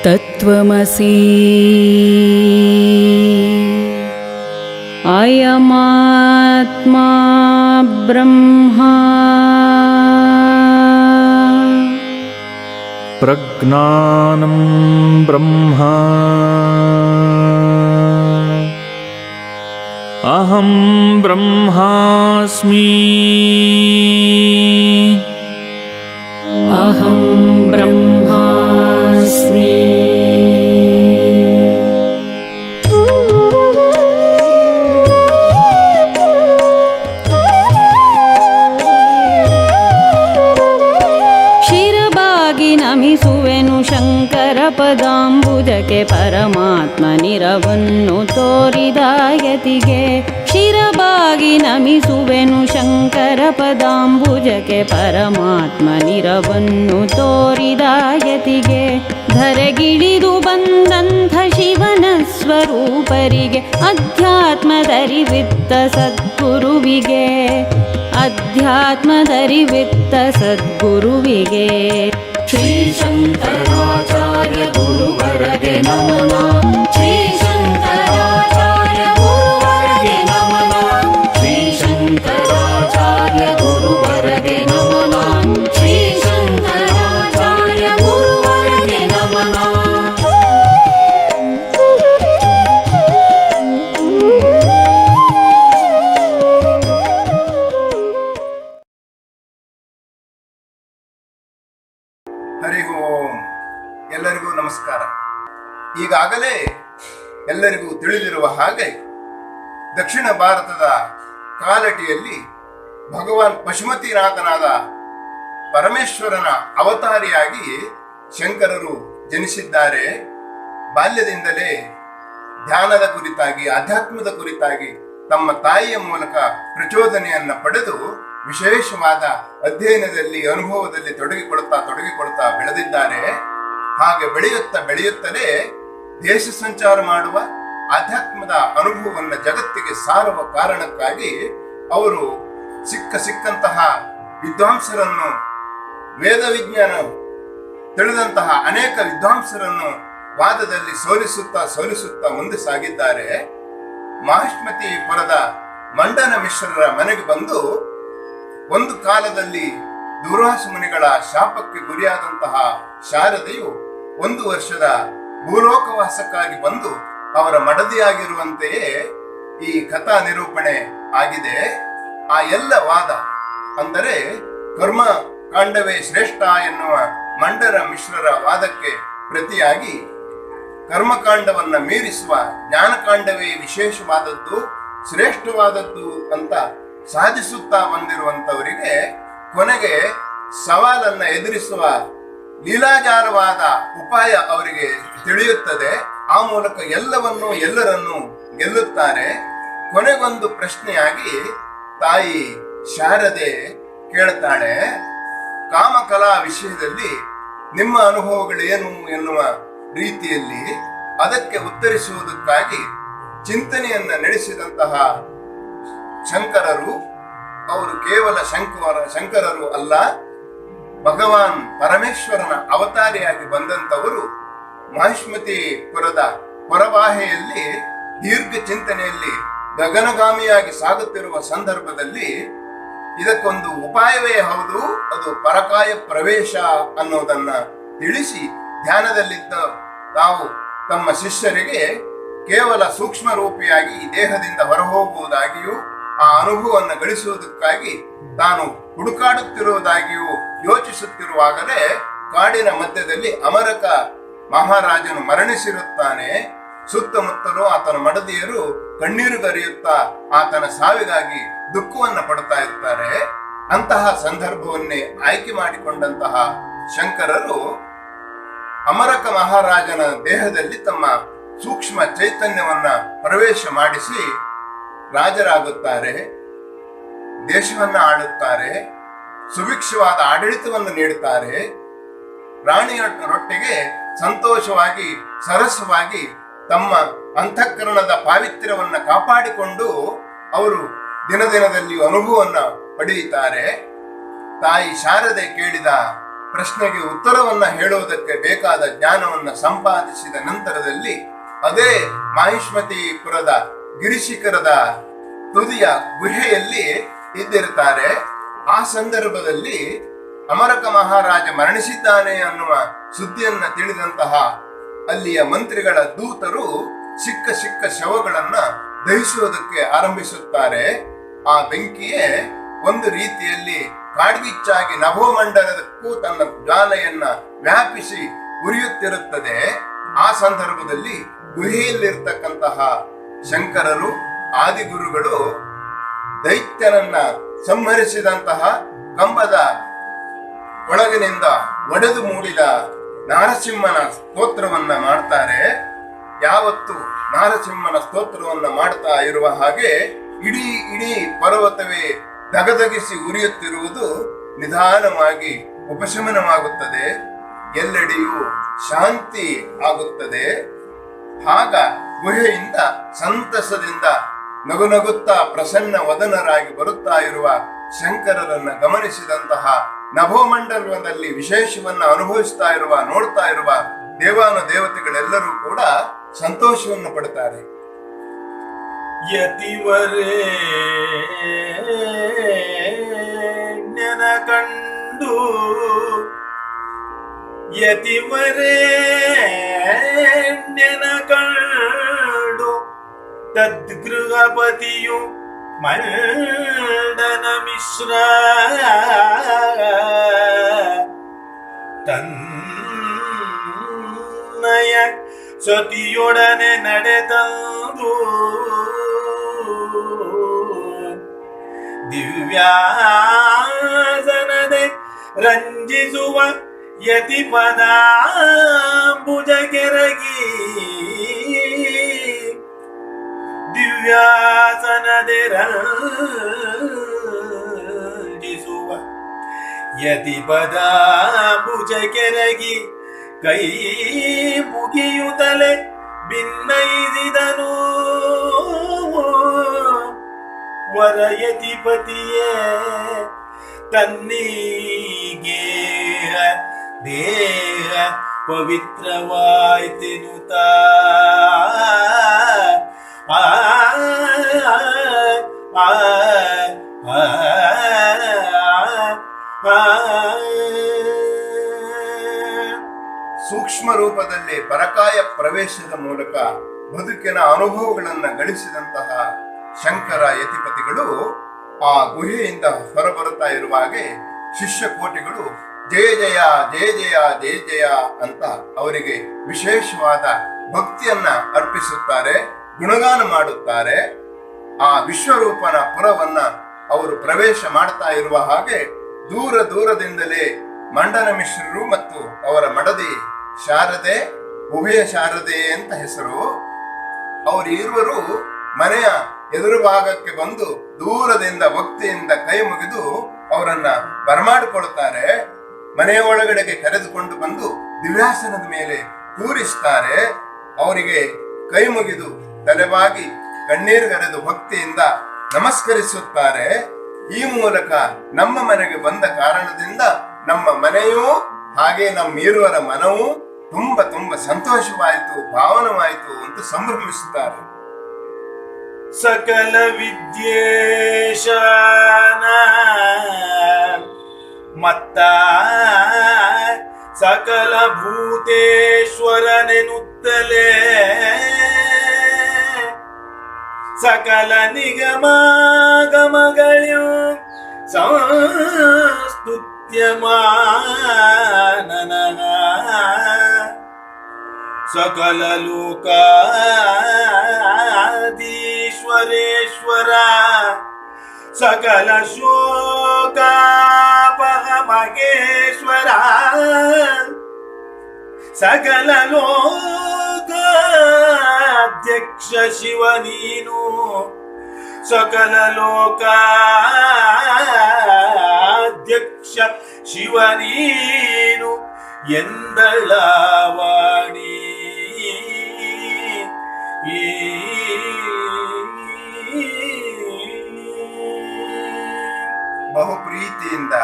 ತತ್ವಮಸಿ ಅಯಮಾತ್ಮ ಬ್ರಹ್ಮ ಪ್ರಜ್ಞಾನಂ ಬ್ರಹ್ಮ ಅಹಂ ಬ್ರಹ್ಮಾಸ್ಮಿ ಅಹಂ ಬ್ರಹ್ಮಾಸ್ಮಿ. ಶಿರಬಾಗಿ ನಮಿಸುವೆನು ಶಂಕರ ಪದಾಂಬುಜಕ್ಕೆ ಪರಮಾತ್ಮ ನಿರವನ್ನು ತೋರಿದ ಯತಿಗೆ. ಶಿರಬಾಗಿ ನಮಿಸುವೆನು ಶಂಕರ ಪದಾಂಬುಜಕ್ಕೆ ಪರಮಾತ್ಮ ನಿರವನ್ನು ತೋರಿದ ಯತಿಗೆ. ಧರೆಗಿಳಿದು ಬಂದಂಥ ಶಿವನ ಸ್ವರೂಪರಿಗೆ ಅಧ್ಯಾತ್ಮದರಿವಿತ್ತ ಸದ್ಗುರುವಿಗೆ. ಅಧ್ಯಾತ್ಮದರಿವಿತ್ತ ಸದ್ಗುರುವಿಗೆ ಶ್ರೀ ಶಂಕರಾಚಾರ್ಯ ಗುರುವರಗೆ ನಮನ. ಶ್ರೀ ಶಂಕರಾಚಾರ್ಯ ಗುರುವರಗೆ ನಮನ. ಶ್ರೀ ಶಂಕರಾಚಾರ್ಯ ಗುರುವರಗೆ ನಮನ. ಶ್ರೀ ಶಂಕರಾಚಾರ್ಯ ಗುರುವರಗೆ ನಮನ. ಹರಿ ಓಂ. ಎಲ್ಲರಿಗೂ ನಮಸ್ಕಾರ. ಈಗಾಗಲೇ ಎಲ್ಲರಿಗೂ ತಿಳಿದಿರುವ ಹಾಗೆ ದಕ್ಷಿಣ ಭಾರತದ ಕಾಲಟಿಯಲ್ಲಿ ಭಗವಾನ್ ಪಶುಪತಿನಾಥನಾದ ಪರಮೇಶ್ವರನ ಅವತಾರಿಯಾಗಿ ಶಂಕರರು ಜನಿಸಿದ್ದಾರೆ. ಬಾಲ್ಯದಿಂದಲೇ ಧ್ಯಾನದ ಕುರಿತಾಗಿ ಆಧ್ಯಾತ್ಮದ ಕುರಿತಾಗಿ ತಮ್ಮ ತಾಯಿಯ ಮೂಲಕ ಪ್ರಚೋದನೆಯನ್ನ ಪಡೆದು ವಿಶೇಷವಾದ ಅಧ್ಯಯನದಲ್ಲಿ ಅನುಭವದಲ್ಲಿ ತೊಡಗಿಕೊಳ್ತಾ ಬೆಳೆದಿದ್ದಾರೆ. ಹಾಗೆ ಬೆಳೆಯುತ್ತಲೇ ದೇಶ ಸಂಚಾರ ಮಾಡುವ ಆಧ್ಯಾತ್ಮದ ಅನುಭವವನ್ನು ಜಗತ್ತಿಗೆ ಸಾರುವ ಕಾರಣಕ್ಕಾಗಿ ಅವರು ಸಿಕ್ಕಂತಹ ವಿದ್ವಾಂಸರನ್ನು, ವೇದ ವಿಜ್ಞಾನ ತಿಳಿದಂತಹ ಅನೇಕ ವಿದ್ವಾಂಸರನ್ನು ವಾದದಲ್ಲಿ ಸೋಲಿಸುತ್ತಾ ಮುಂದೆ ಸಾಗಿದ್ದಾರೆ. ಮಹಾಶ್ಮತಿಪುರದ ಮಂಡನ ಮಿಶ್ರರ ಮನೆಗೆ ಬಂದು ಒಂದು ಕಾಲದಲ್ಲಿ ದುರ್ವಾಸ ಮುನಿಗಳ ಶಾಪಕ್ಕೆ ಗುರಿಯಾದಂತಹ ಶಾರದೆಯು 1 ವರ್ಷದ ಭೂಲೋಕವಾಸಕ್ಕಾಗಿ ಬಂದು ಅವರ ಮಡದಿಯಾಗಿರುವಂತೆಯೇ ಈ ಕಥಾ ನಿರೂಪಣೆ ಆಗಿದೆ. ಆ ಎಲ್ಲ ವಾದ ಅಂದರೆ ಕರ್ಮ ಕಾಂಡವೇ ಶ್ರೇಷ್ಠ ಎನ್ನುವ ಮಂಡನ ಮಿಶ್ರರ ವಾದಕ್ಕೆ ಪ್ರತಿಯಾಗಿ ಕರ್ಮಕಾಂಡವನ್ನ ಮೀರಿಸುವ ಜ್ಞಾನಕಾಂಡವೇ ವಿಶೇಷವಾದದ್ದು, ಶ್ರೇಷ್ಠವಾದದ್ದು ಅಂತ ಸಾಧಿಸುತ್ತಾ ಬಂದಿರುವಂತವರಿಗೆ ಕೊನೆಗೆ ಸವಾಲನ್ನ ಎದುರಿಸುವ ಲೀಲಾಜಾರವಾದ ಉಪಾಯ ಅವರಿಗೆ ತಿಳಿಯುತ್ತದೆ. ಆ ಮೂಲಕ ಎಲ್ಲರನ್ನೂ ಗೆಲ್ಲುತ್ತಾರೆ. ಕೊನೆಗೊಂದು ಪ್ರಶ್ನೆಯಾಗಿ ತಾಯಿ ಶಾರದೆ ಕೇಳ್ತಾಳೆ, ಕಾಮಕಲಾ ವಿಷಯದಲ್ಲಿ ನಿಮ್ಮ ಅನುಭವಗಳೇನು ಎನ್ನುವ ರೀತಿಯಲ್ಲಿ ಅದಕ್ಕೆ ಉತ್ತರಿಸುವುದಕ್ಕಾಗಿ ಚಿಂತನೆಯನ್ನ ನಡೆಸಿದಂತಹ ಶಂಕರರು, ಅವರು ಕೇವಲ ಶಂಕರರು ಅಲ್ಲ, ಭಗವಾನ್ ಪರಮೇಶ್ವರನ ಅವತಾರಿಯಾಗಿ ಬಂದಂತವರು ಮಹಾಶ್ಮತಿಪುರದ ಹೊರಬಾಹೆಯಲ್ಲಿ ದೀರ್ಘ ಚಿಂತನೆಯಲ್ಲಿ ಗಗನಗಾಮಿಯಾಗಿ ಸಾಗುತ್ತಿರುವ ಸಂದರ್ಭದಲ್ಲಿ ಇದಕ್ಕೊಂದು ಉಪಾಯವೇ ಹೌದು, ಅದು ಪರಕಾಯ ಪ್ರವೇಶ ಅನ್ನೋದನ್ನ ತಿಳಿಸಿ ಧ್ಯಾನದಲ್ಲಿದ್ದ ತಾವು ತಮ್ಮ ಶಿಷ್ಯರಿಗೆ ಕೇವಲ ಸೂಕ್ಷ್ಮ ರೂಪಿಯಾಗಿ ಈ ದೇಹದಿಂದ ಹೊರಹೋಗುವುದಾಗಿಯೂ ಆ ಅನುಭವವನ್ನು ಗಳಿಸುವುದಕ್ಕಾಗಿ ತಾನು ಹುಡುಕಾಡುತ್ತಿರುವುದಾಗಿಯೂ ಯೋಚಿಸುತ್ತಿರುವಾಗಲೇ ಕಾಡಿನ ಮಧ್ಯದಲ್ಲಿ ಅಮರಕ ಮಹಾರಾಜನು ಮರಣಿಸಿರುತ್ತಾನೆ. ಸುತ್ತಮುತ್ತಲೂ ಆತನ ಮಡದಿಯರು ಕಣ್ಣೀರುಗರಿಯುತ್ತಾ ಆತನ ಸಾವಿಗಾಗಿ ದುಃಖವನ್ನು ಪಡ್ತಾ ಇರ್ತಾರೆ. ಅಂತಹ ಸಂದರ್ಭವನ್ನೇ ಆಯ್ಕೆ ಮಾಡಿಕೊಂಡಂತಹ ಶಂಕರರು ಅಮರಕ ಮಹಾರಾಜನ ದೇಹದಲ್ಲಿ ತಮ್ಮ ಸೂಕ್ಷ್ಮ ಚೈತನ್ಯವನ್ನ ಪ್ರವೇಶ ಮಾಡಿಸಿ ರಾಜರಾಗುತ್ತಾರೆ, ದೇಶವನ್ನ ಆಳುತ್ತಾರೆ, ಸುಭಿಕ್ಷವಾದ ಆಡಳಿತವನ್ನು ನೀಡುತ್ತಾರೆ. ರಾಣಿಯರೊಟ್ಟಿಗೆ ಸಂತೋಷವಾಗಿ ಸರಸವಾಗಿ ತಮ್ಮ ಅಂತಃಕರಣದ ಪಾವಿತ್ರ್ಯವನ್ನ ಕಾಪಾಡಿಕೊಂಡು ಅವರು ದಿನದಿನದಲ್ಲಿ ಅನುಭವವನ್ನ ಪಡೆಯುತ್ತಾರೆ. ತಾಯಿ ಶಾರದೆ ಕೇಳಿದ ಪ್ರಶ್ನೆಗೆ ಉತ್ತರವನ್ನ ಹೇಳುವುದಕ್ಕೆ ಬೇಕಾದ ಜ್ಞಾನವನ್ನ ಸಂಪಾದಿಸಿದ ನಂತರದಲ್ಲಿ ಅದೇ ಮಾಹಿಷ್ಮತಿಪುರದ ಗಿರಿಶಿಖರದ ತುದಿಯ ಗುಹೆಯಲ್ಲಿ ಇದ್ದಿರುತ್ತಾರೆ. ಆ ಸಂದರ್ಭದಲ್ಲಿ ಅಮರಕ ಮಹಾರಾಜ ಮರಣಿಸಿದ್ದಾನೆ ಅನ್ನುವ ಸುದ್ದಿಯನ್ನ ತಿಳಿದಂತಹ ಅಲ್ಲಿಯ ಮಂತ್ರಿಗಳ ದೂತರು ಸಿಕ್ಕ ಸಿಕ್ಕ ಶವಗಳನ್ನ ದಹಿಸುವುದಕ್ಕೆ ಆರಂಭಿಸುತ್ತಾರೆ. ಆ ಬೆಂಕಿಯೇ ಒಂದು ರೀತಿಯಲ್ಲಿ ಕಾಡ್ಗಿಚ್ಚಾಗಿ ನಭೋಮಂಡಲಕ್ಕೂ ತನ್ನ ಜ್ವಾಲೆಯನ್ನ ವ್ಯಾಪಿಸಿ ಉರಿಯುತ್ತಿರುತ್ತದೆ. ಆ ಸಂದರ್ಭದಲ್ಲಿ ಗುಹೆಯಲ್ಲಿರ್ತಕ್ಕಂತಹ ಶಂಕರರು ಆದಿಗುರುಗಳು ದೈತ್ಯನನ್ನ ಸಂಹರಿಸಿದಂತಹ ಕಂಬದ ಒಳಗಿನಿಂದ ಒಡೆದು ಮೂಡಿದ ನಾರಸಿಂಹನ ಸ್ತೋತ್ರವನ್ನ ಮಾಡ್ತಾರೆ. ಯಾವತ್ತು ನಾರಸಿಂಹನ ಸ್ತೋತ್ರವನ್ನ ಮಾಡ್ತಾ ಇರುವ ಹಾಗೆ ಇಡೀ ಇಡೀ ಪರ್ವತವೇ ದಗದಗಿಸಿ ಉರಿಯುತ್ತಿರುವುದು ನಿಧಾನವಾಗಿ ಉಪಶಮನವಾಗುತ್ತದೆ. ಎಲ್ಲೆಡೆಯೂ ಶಾಂತಿ ಆಗುತ್ತದೆ. ಆಗ ಗುಹೆಯಿಂದ ಸಂತಸದಿಂದ ನಗುನಗುತ್ತಾ ಪ್ರಸನ್ನ ವದನರಾಗಿ ಬರುತ್ತಾ ಇರುವ ಶಂಕರರನ್ನ ಗಮನಿಸಿದಂತಹ ನಭೋಮಂಡಲದಲ್ಲಿ ವಿಶೇಷವನ್ನ ಅನುಭವಿಸ್ತಾ ಇರುವ ನೋಡ್ತಾ ಇರುವ ದೇವಾನು ದೇವತೆಗಳೆಲ್ಲರೂ ಕೂಡ ಸಂತೋಷವನ್ನು ಪಡ್ತಾರೆ. ಯತಿವರೇ ಕಂಡು ಯತಿವರೇ ಕಂಡು ತದ್ಗೃಹಪತಿಯು ಮಂಡನ ಮಿಶ್ರ ತನ್ನಯ ಸತಿಯೊಡನೆ ನಡೆದಂದು ದಿವ್ಯಾಸನದೆ ರಂಜಿಸುವ ಯತಿ ಪದಾಂಬುಜ ಕೆರಗಿ ದಿವ್ಯಾಸನದೆ ರಂಜಿಸುವ ಯತಿ ಪದಾಂಬುಜ ಕೆರಗಿ ಕೈ ಮುಗಿಯುತ್ತಲೆ ಭಿನ್ನೈಸಿದನು ವರಯತಿಪತಿಯೇ ತನ್ನೀಗೇಹ ದೇಹ ಪವಿತ್ರವಾಯ್ತೆನುತ ಆ ಆ ಆ ಸೂಕ್ಷ್ಮ ರೂಪದಲ್ಲಿ ಪರಕಾಯ ಪ್ರವೇಶದ ಮೂಲಕ ಬದುಕಿನ ಅನುಭವಗಳನ್ನು ಗಳಿಸಿದಂತಹ ಶಂಕರ ಯತಿಪತಿಗಳು ಆ ಗುಹೆಯಿಂದ ಹೊರಬರುತ್ತಾ ಇರುವಾಗೆ ಶಿಷ್ಯ ಕೋಟಿಗಳು ಜಯ ಜಯ ಜಯ ಜಯ ಜಯ ಜಯ ಅಂತ ಅವರಿಗೆ ವಿಶೇಷವಾದ ಭಕ್ತಿಯನ್ನ ಅರ್ಪಿಸುತ್ತಾರೆ, ಗುಣಗಾನ ಮಾಡುತ್ತಾರೆ. ಆ ವಿಶ್ವರೂಪನ ಪುರವನ್ನ ಅವರು ಪ್ರವೇಶ ಮಾಡ್ತಾ ಇರುವ ಹಾಗೆ ದೂರ ದೂರದಿಂದಲೇ ಮಂಡನ ಮಿಶ್ರರು ಮತ್ತು ಅವರ ಮಡದಿ ಶಾರದೆ, ಉಭಯ ಶಾರದೆ ಅಂತ ಹೆಸರು, ಅವರಿರುವರು ಮನೆಯ ಎದುರು ಭಾಗಕ್ಕೆ ಬಂದು ದೂರದಿಂದ ಭಕ್ತಿಯಿಂದ ಕೈ ಮುಗಿದು ಅವರನ್ನ ಬರಮಾಡಿಕೊಳ್ಳುತ್ತಾರೆ. ಮನೆಯ ಒಳಗಡೆಗೆ ಕರೆದುಕೊಂಡು ಬಂದು ದಿವ್ಯಾಸನದ ಮೇಲೆ ಕೂರಿಸ್ತಾರೆ. ಅವರಿಗೆ ಕೈ ಮುಗಿದು ತಲೆಬಾಗಿ ಕಣ್ಣೀರುಗರೆದು ಭಕ್ತಿಯಿಂದ ನಮಸ್ಕರಿಸುತ್ತಾರೆ. ಈ ಮೂಲಕ ನಮ್ಮ ಮನೆಗೆ ಬಂದ ಕಾರಣದಿಂದ ನಮ್ಮ ಮನೆಯೂ ಹಾಗೆ ನಮ್ಮಿರುವರ ಮನವೂ ತುಂಬ ತುಂಬ ಸಂತೋಷವಾಯಿತು, ಭಾವನವಾಯಿತು ಅಂತ ಸಂಭ್ರಮಿಸುತ್ತಾರೆ. ಸಕಲ ವಿದ್ಯೇಶನ ಮತ್ತ ಸಕಲ ಭೂತೇಶ್ವರನೆನುತ್ತಲೇ ಸಕಲ ನಿಗಮಾಗಮಗಳು ಸಂಸ್ತುತ್ಯಮಾನನ ಸಕಲ ಲೋಕಾಧೀಶ್ವರೇಶ್ವರ ಸಕಲ ಶೋಕಾಪಹಮಗೇಶ್ವರ ಸಕಲ ಲೋಕಾಧ್ಯಕ್ಷ ಶಿವ ನೀನು ಸಕಲ ಲೋಕಾಧ್ಯಕ್ಷ ಶಿವ ನೀನು ಎಂದಳವಾಣಿ ಬಹು ಪ್ರೀತಿಯಿಂದ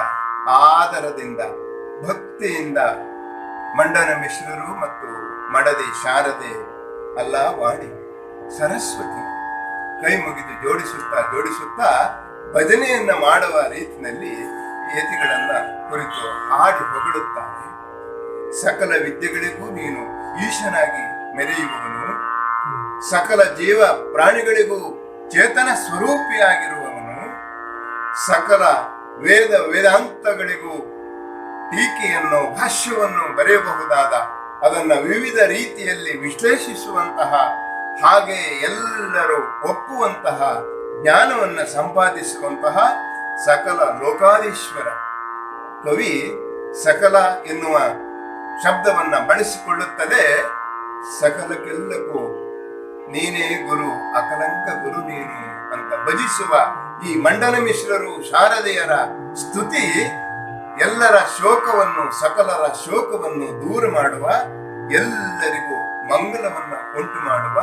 ಆದರದಿಂದ ಭಕ್ತಿ ಭಕ್ತಿಯಿಂದ ಮಂಡನ ಮಿಶ್ರರು ಮತ್ತು ಮಡದಿ ಶಾರದೆ ಅಲ್ಲ ವಾಣಿ ಸರಸ್ವತಿ ಕೈ ಮುಗಿದು ಜೋಡಿಸುತ್ತಾ ಭಜನೆಯನ್ನ ಮಾಡುವ ರೀತಿಯಲ್ಲಿ ಯತಿಗಳನ್ನ ಕುರಿತು ಹಾಡಿ ಹೊಗಳುತ್ತಾರೆ. ಸಕಲ ವಿದ್ಯೆಗಳಿಗೂ ನೀನು ಈಶನಾಗಿ ಮೆರೆಯುವವನು, ಸಕಲ ಜೀವ ಪ್ರಾಣಿಗಳಿಗೂ ಚೇತನ ಸ್ವರೂಪಿಯಾಗಿರುವವನು, ಸಕಲ ವೇದಾಂತಗಳಿಗೂ ಟೀಕೆಯನ್ನು ಭಾಷ್ಯವನ್ನು ಬರೆಯಬಹುದಾದ ಅದನ್ನು ವಿವಿಧ ರೀತಿಯಲ್ಲಿ ವಿಶ್ಲೇಷಿಸುವಂತಹ ಹಾಗೆ ಎಲ್ಲರೂ ಒಪ್ಪುವಂತಹ ಜ್ಞಾನವನ್ನು ಸಂಪಾದಿಸುವಂತಹ ಸಕಲ ಲೋಕಾಧೀಶ್ವರ. ಕವಿ ಸಕಲ ಎನ್ನುವ ಶಬ್ದವನ್ನ ಬಳಸಿಕೊಳ್ಳುತ್ತಲೇ ಸಕಲಕ್ಕೆಲ್ಲಕ್ಕೂ ನೀನೇ ಗುರು, ಅಕಲಂಕ ಗುರು ನೀನು ಅಂತ ಭಜಿಸುವ ಈ ಮಂಡನ ಮಿಶ್ರರು ಶಾರದೆಯರ ಸ್ತುತಿ ಎಲ್ಲರ ಶೋಕವನ್ನು ಸಕಲರ ಶೋಕವನ್ನು ದೂರ ಮಾಡುವ, ಎಲ್ಲರಿಗೂ ಮಂಗಲವನ್ನ ಉಂಟು ಮಾಡುವ,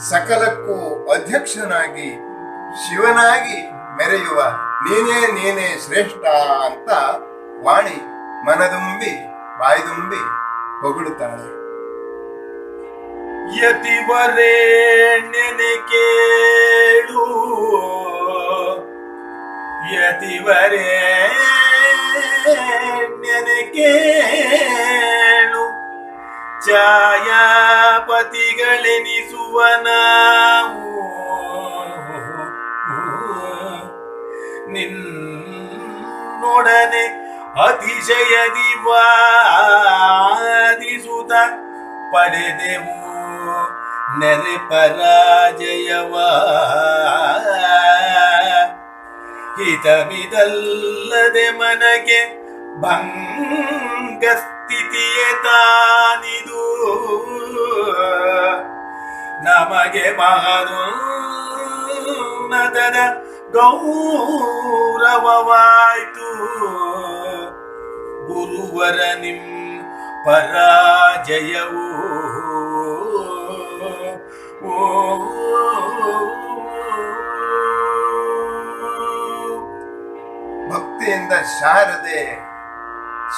ಸಕಲಕ್ಕೂ ಅಧ್ಯಕ್ಷನಾಗಿ ಶಿವನಾಗಿ ಮೆರೆಯುವ ನೀನೇ ಶ್ರೇಷ್ಠ ಅಂತ ವಾಣಿ ಮನದುಂಬಿ ಬಾಯ್ದುಂಬಿ ಹೊಗಳುತ್ತಾಳೆ. ಯತಿವರೇಣ್ಯನೆ ಕೇಳು, ಯತಿವರೇಣ್ಯನೆ ಕೇಳು, ಛಾಯಾಪತಿಗಳೆನಿಸುವ ನಾವು ನಿನ್ನೊಡನೆ ಅತಿಶಯದಿ ವಾದಿಸುತ್ತ ಪಡೆದೆವು ನೆರೆ ಪರಾಜಯವ. ಹಿತವಿದಲ್ಲದೆ ಮನಗೆ ಭಂಗ ಸ್ಥಿತಿಯೇ ತಾನಿದು, ನಮಗೆ ಮಹೋನ್ನತದ ಗೌರವವಾಯ್ತು. ಗುರುವರ ನಿಮ್ ಪರಾಜಯವು ಭಕ್ತಿಯಿಂದ ಶಾರದೆ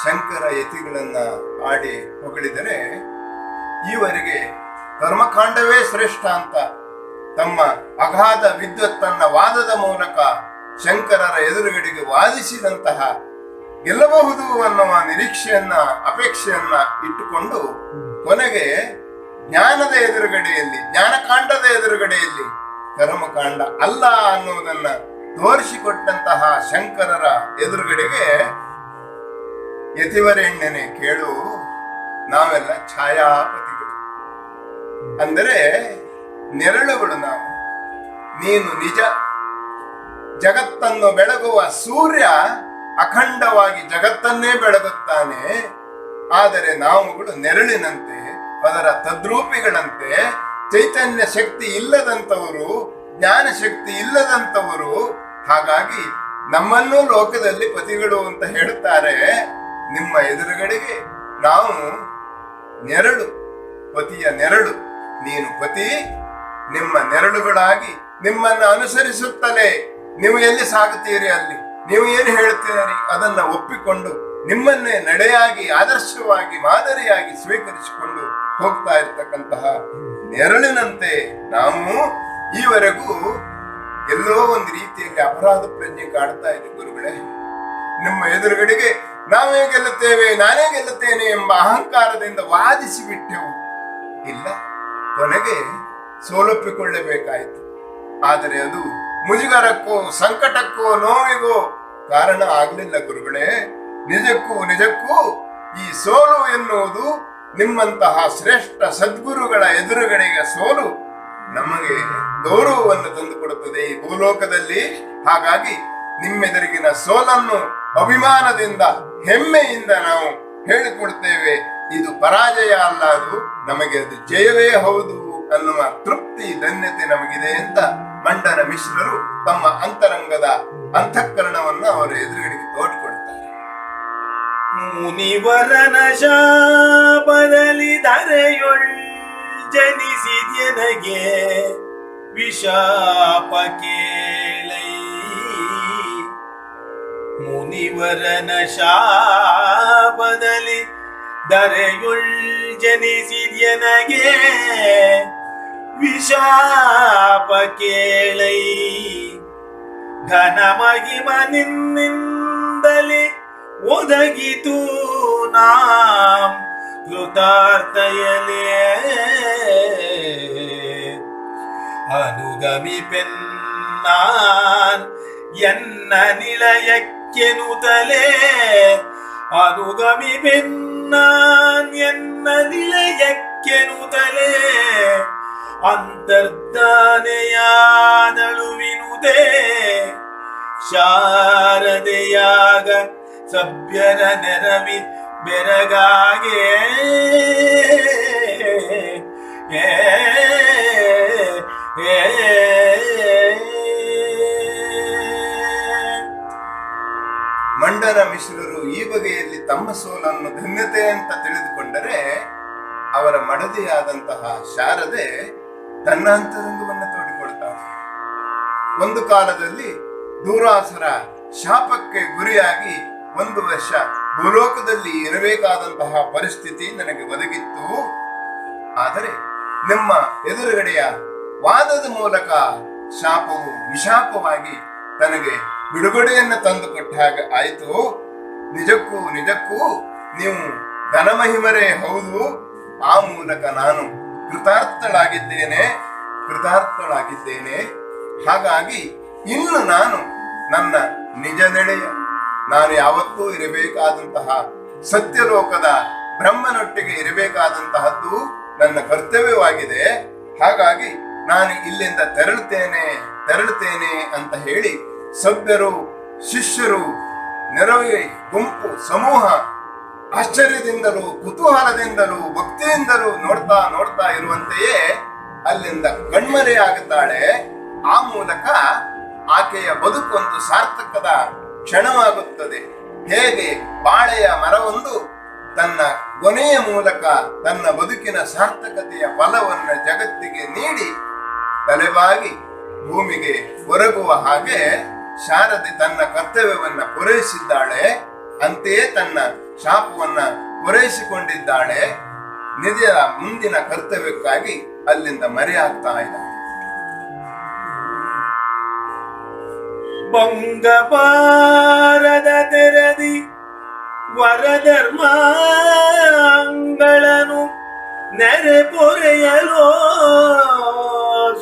ಶಂಕರ ಯತಿಗಳನ್ನ ಆಡಿ ಹೊಗಳಿದರೆ ಈವರೆಗೆ ಕರ್ಮಕಾಂಡವೇ ಶ್ರೇಷ್ಠ ಅಂತ ತಮ್ಮ ಅಗಾಧ ವಿದ್ವತ್ತನ್ನ ವಾದದ ಮೂಲಕ ಶಂಕರರ ಎದುರುಗಡೆಗೆ ವಾದಿಸಿದಂತಹ ಗೆಲ್ಲಬಹುದು ಅನ್ನುವ ನಿರೀಕ್ಷೆಯನ್ನ ಅಪೇಕ್ಷೆಯನ್ನ ಇಟ್ಟುಕೊಂಡು ಕೊನೆಗೆ ಜ್ಞಾನದ ಎದುರುಗಡೆಯಲ್ಲಿ ಜ್ಞಾನಕಾಂಡದ ಎದುರುಗಡೆಯಲ್ಲಿ ಕರ್ಮಕಾಂಡ ಅಲ್ಲ ಅನ್ನುವುದನ್ನ ತೋರಿಸಿಕೊಟ್ಟಂತಹ ಶಂಕರರ ಎದುರುಗಡೆಗೆ ಯತಿವರೆಣ್ಯನೆ ಕೇಳು, ನಾವೆಲ್ಲ ಛಾಯಾಪತಿಗಳು ಅಂದರೆ ನೆರಳುಗಳು ನಾವು. ನೀನು ನಿಜ ಜಗತ್ತನ್ನು ಬೆಳಗುವ ಸೂರ್ಯ ಅಖಂಡವಾಗಿ ಜಗತ್ತನ್ನೇ ಬೆಳಗುತ್ತಾನೆ. ಆದರೆ ನಾವುಗಳು ನೆರಳಿನಂತೆ, ಅದರ ತದ್ರೂಪಿಗಳಂತೆ, ಚೈತನ್ಯ ಶಕ್ತಿ ಇಲ್ಲದಂಥವರು, ಜ್ಞಾನ ಶಕ್ತಿ ಇಲ್ಲದಂಥವರು. ಹಾಗಾಗಿ ನಮ್ಮನ್ನೂ ಲೋಕದಲ್ಲಿ ಪತಿಗಳು ಅಂತ ಹೇಳುತ್ತಾರೆ. ನಿಮ್ಮ ಎದುರುಗಡೆಗೆ ನಾವು ನೆರಳು, ಪತಿಯ ನೆರಳು. ನೀನು ಪತಿ, ನಿಮ್ಮ ನೆರಳುಗಳಾಗಿ ನಿಮ್ಮನ್ನು ಅನುಸರಿಸುತ್ತಲೇ ನೀವು ಎಲ್ಲಿ ಸಾಗುತ್ತೀರಿ ಅಲ್ಲಿ ನೀವು ಏನು ಹೇಳ್ತೀರಿ ಅದನ್ನ ಒಪ್ಪಿಕೊಂಡು ನಿಮ್ಮನ್ನೇ ನಡೆಯಾಗಿ ಆದರ್ಶವಾಗಿ ಮಾದರಿಯಾಗಿ ಸ್ವೀಕರಿಸಿಕೊಂಡು ಹೋಗ್ತಾ ಇರ್ತಕ್ಕಂತಹ ನೆರಳಿನಂತೆ ನಾವು ಈವರೆಗೂ ಎಲ್ಲೋ ಒಂದು ರೀತಿಯಲ್ಲಿ ಅಪರಾಧ ಪ್ರಜ್ಞೆ ಕಾಡ್ತಾ ಇದೆ ಗುರುಗಳೇ. ನಿಮ್ಮ ಎದುರುಗಡೆಗೆ ನಾವೇ ಗೆಲ್ಲುತ್ತೇವೆ, ನಾನೇ ಗೆಲ್ಲುತ್ತೇನೆ ಎಂಬ ಅಹಂಕಾರದಿಂದ ವಾದಿಸಿ ಬಿಟ್ಟೆವು. ಇಲ್ಲ, ಕೊನೆಗೆ ಸೋಲೊಪ್ಪಿಕೊಳ್ಳಬೇಕಾಯಿತು. ಆದರೆ ಅದು ಮುಜುಗರಕ್ಕೋ ಸಂಕಟಕ್ಕೋ ನೋವಿಗೋ ಕಾರಣ ಆಗಲಿಲ್ಲ ಗುರುಗಳೇ. ನಿಜಕ್ಕೂ ಈ ಸೋಲು ಎನ್ನುವುದು ನಿಮ್ಮಂತಹ ಶ್ರೇಷ್ಠ ಸದ್ಗುರುಗಳ ಎದುರುಗಡೆಗೆ ಸೋಲು ನಮಗೆ ಗೌರವವನ್ನು ತಂದುಕೊಡುತ್ತದೆ ಈ ಭೂಲೋಕದಲ್ಲಿ. ಹಾಗಾಗಿ ನಿಮ್ಮೆದುರಿಗಿನ ಸೋಲನ್ನು ಅಭಿಮಾನದಿಂದ ಹೆಮ್ಮೆಯಿಂದ ನಾವು ಹೇಳಿಕೊಡ್ತೇವೆ. ಇದು ಪರಾಜಯ ಅಲ್ಲ, ಅದು ನಮಗೆ ಅದು ಜಯವೇ ಹೌದು ಅನ್ನುವ ತೃಪ್ತಿ ಧನ್ಯತೆ ನಮಗಿದೆ ಅಂತ ಮಂಡನ ಮಿಶ್ರರು ತಮ್ಮ ಅಂತರಂಗದ ಅಂತಃಕರಣವನ್ನು ಅವರ ಎದುರುಗಡೆಗೆ ತೋಡಿಕೊಡ್ತಾರೆ. ಮುನಿವರನ ಶಾಪದಲ್ಲಿ ಧರೆಯೊಳ್ ಜನಿಸಿದ್ಯನಗೆ ವಿಶಾಪ ಕೇಳೈ. ಮುನಿವರನ ಶಾಪದಲ್ಲಿ ದರೆಯುಳ್ ಜನಿಸಿದ್ಯನಗೆ ವಿಶಾಪ ಕೇಳೈ ಘನ ಮಹಿಮ ನಿನ್ನಿಂದಲೇ ಒದಗಿತು ನಾಂ ಕೃತಾರ್ಥಯಲೇ ಅನುಗಮಿಪೆನ್ನಾನ್ ಎನ್ನ ನಿಲಯಕ್ಕೆನುತಲೇ ಅನುಗಮಿಪೆನ್ನಾನ್ ಎನ್ನ ನಿಲಯಕ್ಕೆನುತಲೇ ಅಂತರ್ಧಾನೆಯಾದಳುವಿನುದೇ ಶಾರದೆಯಾಗ ಸಭ್ಯರ ನೆರವಿ ಬೆರಗಾಗೆ ಮಂಡನ ಮಿಶ್ರರು ಈ ಬಗೆಯಲ್ಲಿ ತಮ್ಮ ಸೋಲನ್ನು ಧನ್ಯತೆ ಅಂತ ತಿಳಿದುಕೊಂಡರೆ, ಅವರ ಮಡದಿಯಾದಂತಹ ಶಾರದೆ ತನ್ನ ಅಂತರಂಗವನ್ನು ತೋಡಿಕೊಳ್ತಾಳೆ. ಒಂದು ಕಾಲದಲ್ಲಿ ದೂರಾಸುರ ಶಾಪಕ್ಕೆ ಗುರಿಯಾಗಿ 1 ವರ್ಷ ಭೂಲೋಕದಲ್ಲಿ ಇರಬೇಕಾದಂತಹ ಪರಿಸ್ಥಿತಿ ನನಗೆ ಒದಗಿತ್ತು. ಆದರೆ ನಿಮ್ಮ ಎದುರುಗಡೆಯ ವಾದದ ಮೂಲಕ ಶಾಪವು ವಿಶಾಪವಾಗಿ ತನಗೆ ಬಿಡುಗಡೆಯನ್ನು ತಂದುಕೊಟ್ಟ ಹಾಗೆ ಆಯಿತು. ನಿಜಕ್ಕೂ ನಿಜಕ್ಕೂ ನೀವು ಘನಮಹಿಮರೇ ಹೌದು. ಆ ಮೂಲಕ ನಾನು ಕೃತಾರ್ಥಳಾಗಿದ್ದೇನೆ. ಹಾಗಾಗಿ ಇನ್ನು ನಾನು ನನ್ನ ನಿಜ ನೆಲೆಯ, ನಾನು ಯಾವತ್ತೂ ಇರಬೇಕಾದಂತಹ ಸತ್ಯಲೋಕದ ಬ್ರಹ್ಮನೊಟ್ಟಿಗೆ ಇರಬೇಕಾದಂತಹದ್ದು ನನ್ನ ಕರ್ತವ್ಯವಾಗಿದೆ. ಹಾಗಾಗಿ ನಾನು ಇಲ್ಲಿಂದ ತೆರಳುತ್ತೇನೆ ಅಂತ ಹೇಳಿ ಸಭ್ಯರು, ಶಿಷ್ಯರು, ನೆರವಿಗೆ ಗುಂಪು ಸಮೂಹ ಆಶ್ಚರ್ಯದಿಂದಲೂ ಕುತೂಹಲದಿಂದಲೂ ಭಕ್ತಿಯಿಂದಲೂ ನೋಡ್ತಾ ಇರುವಂತೆಯೇ ಅಲ್ಲಿಂದ ಕಣ್ಮರೆಯಾಗುತ್ತಾಳೆ. ಆ ಮೂಲಕ ಆಕೆಯ ಬದುಕೊಂದು ಸಾರ್ಥಕದ ಕ್ಷಣವಾಗುತ್ತದೆ. ಹೇಗೆ ಬಾಳೆಯ ಮರವೊಂದು ತನ್ನ ಕೊನೆಯ ಮೂಲಕ ತನ್ನ ಬದುಕಿನ ಸಾರ್ಥಕತೆಯ ಫಲವನ್ನ ಜಗತ್ತಿಗೆ ನೀಡಿ ತಲೆಬಾಗಿ ಭೂಮಿಗೆ ಒರಗುವ ಹಾಗೆ ಶಾರದೆ ತನ್ನ ಕರ್ತವ್ಯವನ್ನ ಪೂರೈಸಿದ್ದಾಳೆ. ಅಂತೆಯೇ ತನ್ನ ಶಾಪವನ್ನ ಪೂರೈಸಿಕೊಂಡಿದ್ದಾಳೆ. ನಿಜ ಮುಂದಿನ ಕರ್ತವ್ಯಕ್ಕಾಗಿ ಅಲ್ಲಿಂದ ಮರೆಯಾಗ್ತಾ ಇದ್ದಾಳೆ. ಬಂಗಪಾರದ ತೆರದಿ ವರಧರ್ಮಗಳನ್ನು ನೆರೆ ಪೊರೆಯಲೋ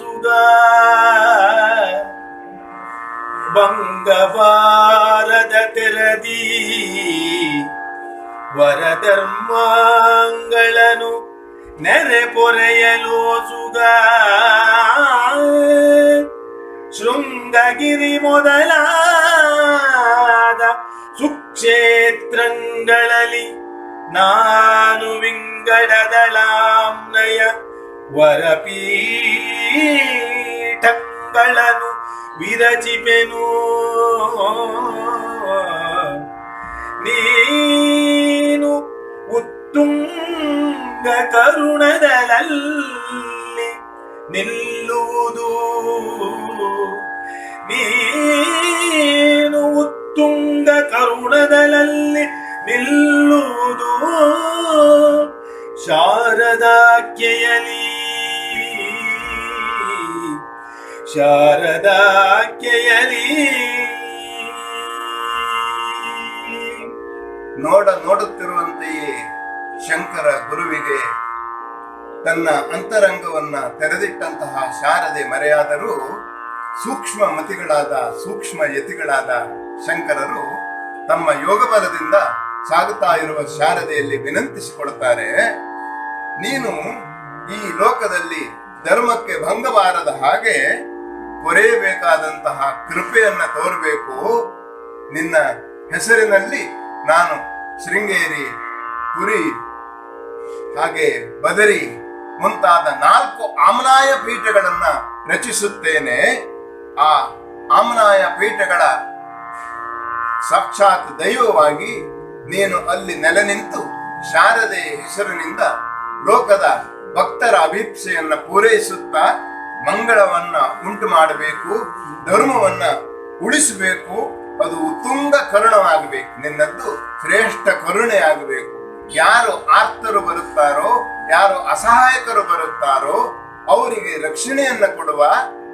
ಸುಗ ಬಂಗಪಾರದ ತೆರದಿ ವರಧರ್ಮಗಳನ್ನು ನೆರೆ ಪೊರೆಯಲೋ ಸುಗ ಶೃಂಗಗಿರಿ ಮೊದಲಾದ ಸುಕ್ಷೇತ್ರಗಳಲ್ಲಿ ನಾನು ವಿಂಗಡದಳಾಮ್ನಯ ವರಪೀಠಗಳನ್ನು ವಿರಚಿಪೆನು. ನೀನು ಉತ್ತುಂಗ ಕರುಣದಲ್ಲಿ ನಿಲ್ಲುವುದು, ನೀನು ಉತ್ತುಂಗ ಕರುಣದಲ್ಲಿ ನಿಲ್ಲುವುದು ಶಾರದಾಖ್ಯೆಯಲಿ ನೋಡುತ್ತಿರುವಂತೆಯೇ ಶಂಕರ ಗುರುವಿಗೆ ತನ್ನ ಅಂತರಂಗವನ್ನ ತೆರೆದಿಟ್ಟಂತಹ ಶಾರದೆ ಮರೆಯಾದರೂ ಸೂಕ್ಷ್ಮ ಮತಿಗಳಾದ ಸೂಕ್ಷ್ಮ ಯತಿಗಳಾದ ಶಂಕರರು ತಮ್ಮ ಯೋಗ ಬಲದಿಂದ ಸಾಗುತ್ತಾ ಇರುವ ಶಾರದೆಯಲ್ಲಿ ವಿನಂತಿಸಿಕೊಡುತ್ತಾರೆ. ನೀನು ಈ ಲೋಕದಲ್ಲಿ ಧರ್ಮಕ್ಕೆ ಭಂಗಬಾರದ ಹಾಗೆ ಕೊರೆಯಬೇಕಾದಂತಹ ಕೃಪೆಯನ್ನ ತೋರಬೇಕು. ನಿನ್ನ ಹೆಸರಿನಲ್ಲಿ ನಾನು ಶೃಂಗೇರಿ, ಪುರಿ, ಹಾಗೆ ಬದರಿ ಮುಂತಾದ 4 ಆಮ್ನಾಯ ಪೀಠಗಳನ್ನ ರಚಿಸುತ್ತೇನೆ. ಆ ಆಮ್ನಾಯ ಪೀಠಗಳ ಸಾಕ್ಷಾತ್ ದೈವವಾಗಿ ನೀನು ಅಲ್ಲಿ ನೆಲೆ ನಿಂತು ಶಾರದೆಯ ಹೆಸರಿನಿಂದ ಲೋಕದ ಭಕ್ತರ ಅಭಿಪ್ಸೆಯನ್ನ ಪೂರೈಸುತ್ತಾ ಮಂಗಳವನ್ನ ಉಂಟು ಮಾಡಬೇಕು, ಧರ್ಮವನ್ನ ಉಳಿಸಬೇಕು, ಅದು ಉತ್ತುಂಗ ಕರುಣವಾಗಬೇಕು, ನಿನ್ನದ್ದು ಶ್ರೇಷ್ಠ ಕರುಣೆ ಆಗಬೇಕು. ಯಾರು ಆರ್ತರು ಬರುತ್ತಾರೋ, ಯಾರು ಅಸಹಾಯಕರು ಬರುತ್ತಾರೋ ಅವರಿಗೆ ರಕ್ಷಣೆಯನ್ನ ಕೊಡುವ,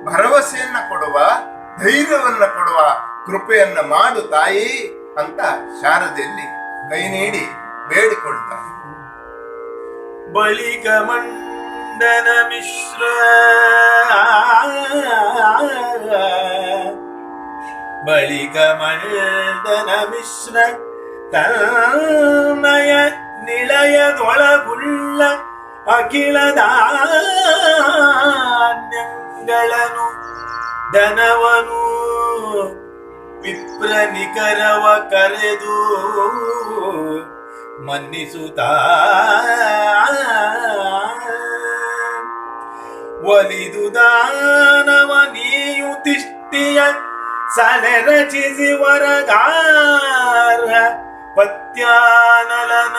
ಭರವಸೆಯನ್ನ ಕೊಡುವ, ಧೈರ್ಯವನ್ನ ಕೊಡುವ ಕೃಪೆಯನ್ನ ಮಾಡು ತಾಯಿ ಅಂತ ಶಾರದೆಯಲ್ಲಿ ಕೈ ನೀಡಿ ಬೇಡಿಕೊಳ್ತಾರೆ. ಬಳಿಕ ಮಂಡನ ಮಿಶ್ರ ತನ್ನಯ ನಿಳಯದೊಳಗುಳ್ಳ ಅಖಿಲ ಧಾನ್ಯಗಳನ್ನು ಧನವನು ವಿಪ್ರ ನಿಖರವ ಕರೆದು ಮನ್ನಿಸುತ್ತ ಒಲಿದು ದಾನವ ನೀಯುತಿಷ್ಠಿಯ ಸಲೆ ರಚಿಸಿ ವರಗಾರ ಪತ್ಯಾನಲನ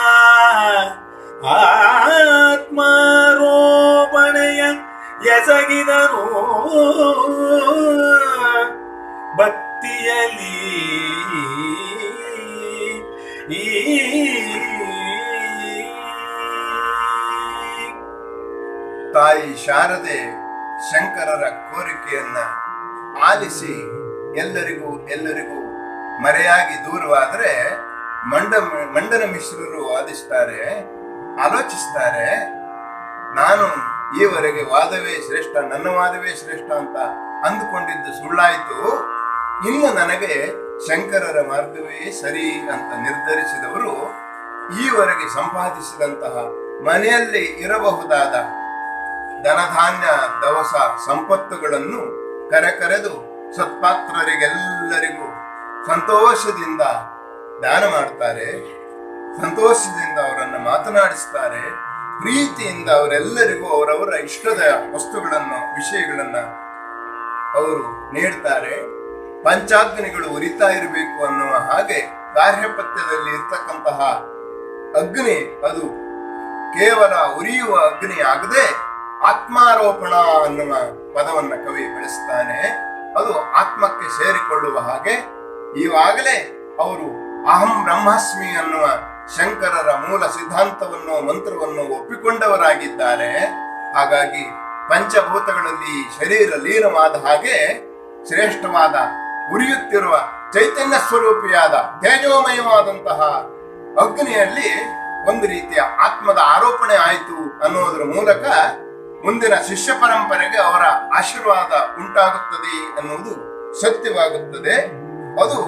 ಆತ್ಮಾರೋಪಣೆಯ ಎಸಗಿದನು ಭಕ್ತಿಯಲಿ ತಾಯಿ ಶಾರದೆ ಶಂಕರರ ಕೋರಿಕೆಯನ್ನ ಆಲಿಸಿ ಎಲ್ಲರಿಗೂ ಮರೆಯಾಗಿ ದೂರವಾದರೆ ಮಂಡನ ಮಿಶ್ರರು ಆಲೋಚಿಸ್ತಾರೆ, ನಾನು ಈವರೆಗೆ ವಾದವೇ ಶ್ರೇಷ್ಠ, ನನ್ನ ವಾದವೇ ಶ್ರೇಷ್ಠ ಅಂತ ಅಂದುಕೊಂಡಿದ್ದು ಸುಳ್ಳಾಯಿತು. ಇನ್ನು ನನಗೆ ಶಂಕರರ ಮಾರ್ಗವೇ ಸರಿ ಅಂತ ನಿರ್ಧರಿಸಿದವರು ಈವರೆಗೆ ಸಂಪಾದಿಸಿದಂತಹ ಮನೆಯಲ್ಲಿ ಇರಬಹುದಾದ ಧನಧಾನ್ಯ ದವಸ ಸಂಪತ್ತುಗಳನ್ನು ಕರೆದು ಸತ್ಪಾತ್ರರಿಗೆಲ್ಲರಿಗೂ ಸಂತೋಷದಿಂದ ದಾನ ಮಾಡ್ತಾರೆ, ಸಂತೋಷದಿಂದ ಅವರನ್ನು ಮಾತನಾಡಿಸ್ತಾರೆ, ಪ್ರೀತಿಯಿಂದ ಅವರೆಲ್ಲರಿಗೂ ಅವರವರ ಇಷ್ಟದ ವಿಷಯಗಳನ್ನ ಅವರು ನೀಡ್ತಾರೆ. ಪಂಚಾಗ್ನಿಗಳು ಉರಿತಾ ಇರಬೇಕು ಅನ್ನುವ ಹಾಗೆ ಕಾರ್ಯಪಥ್ಯದಲ್ಲಿ ಇರ್ತಕ್ಕಂತಹ ಅಗ್ನಿ ಅದು ಕೇವಲ ಉರಿಯುವ ಅಗ್ನಿ ಆಗದೆ ಆತ್ಮಾರೋಪಣ ಅನ್ನುವ ಪದವನ್ನ ಕವಿ ಬೆಳೆಸ್ತಾನೆ. ಅದು ಆತ್ಮಕ್ಕೆ ಸೇರಿಕೊಳ್ಳುವ ಹಾಗೆ ಈವಾಗಲೇ ಅವರು ಅಹಂ ಬ್ರಹ್ಮಾಸ್ಮಿ ಅನ್ನುವ ಶಂಕರರ ಮೂಲ ಸಿದ್ಧಾಂತವನ್ನು ಮಂತ್ರವನ್ನು ಒಪ್ಪಿಕೊಂಡವರಾಗಿದ್ದಾರೆ. ಹಾಗಾಗಿ ಪಂಚಭೂತಗಳಲ್ಲಿ ಶರೀರ ಲೀನವಾದ ಹಾಗೆ ಶ್ರೇಷ್ಠವಾದ ಉರಿಯುತ್ತಿರುವ ಚೈತನ್ಯ ಸ್ವರೂಪಿಯಾದ ತೇಜೋಮಯವಾದಂತಹ ಅಗ್ನಿಯಲ್ಲಿ ಒಂದು ರೀತಿಯ ಆತ್ಮದ ಆರೋಪಣೆ ಆಯಿತು ಅನ್ನೋದ್ರ ಮೂಲಕ ಮುಂದಿನ ಶಿಷ್ಯ ಪರಂಪರೆಗೆ ಅವರ ಆಶೀರ್ವಾದ ಉಂಟಾಗುತ್ತದೆ ಅನ್ನುವುದು ಸತ್ಯವಾಗುತ್ತದೆ. ಅದು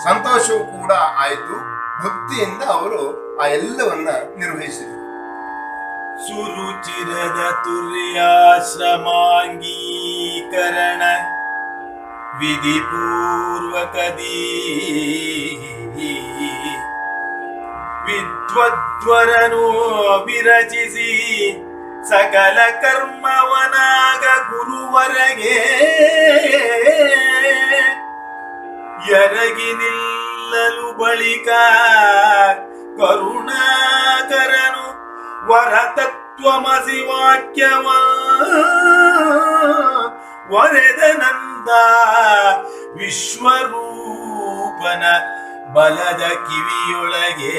ಸಂತೋಷವೂ ಕೂಡ ಆಯಿತು. ಭಕ್ತಿಯಿಂದ ಅವರು ಆ ಎಲ್ಲವನ್ನ ನಿರ್ವಹಿಸಿದರು. ಸುರುಚಿರದ ತುರ್ಯಾಶ್ರಮಾಂಗೀಕರಣ ವಿಧಿಪೂರ್ವಕದೀ ವಿದ್ವದ್ವರನು ವಿರಚಿಸಿ ಸಕಲ ಕರ್ಮವನಾಗ ಗುರುವರಗೆ ಎರಗಿ ನಿಲ್ಲಲು ಬಳಿಕ ಕರುಣಾಕರನು ವರತತ್ವಮಸಿ ವಾಕ್ಯವ ವರೆದನಂದ ವಿಶ್ವರೂಪನ ಬಲದ ಕಿವಿಯೊಳಗೆ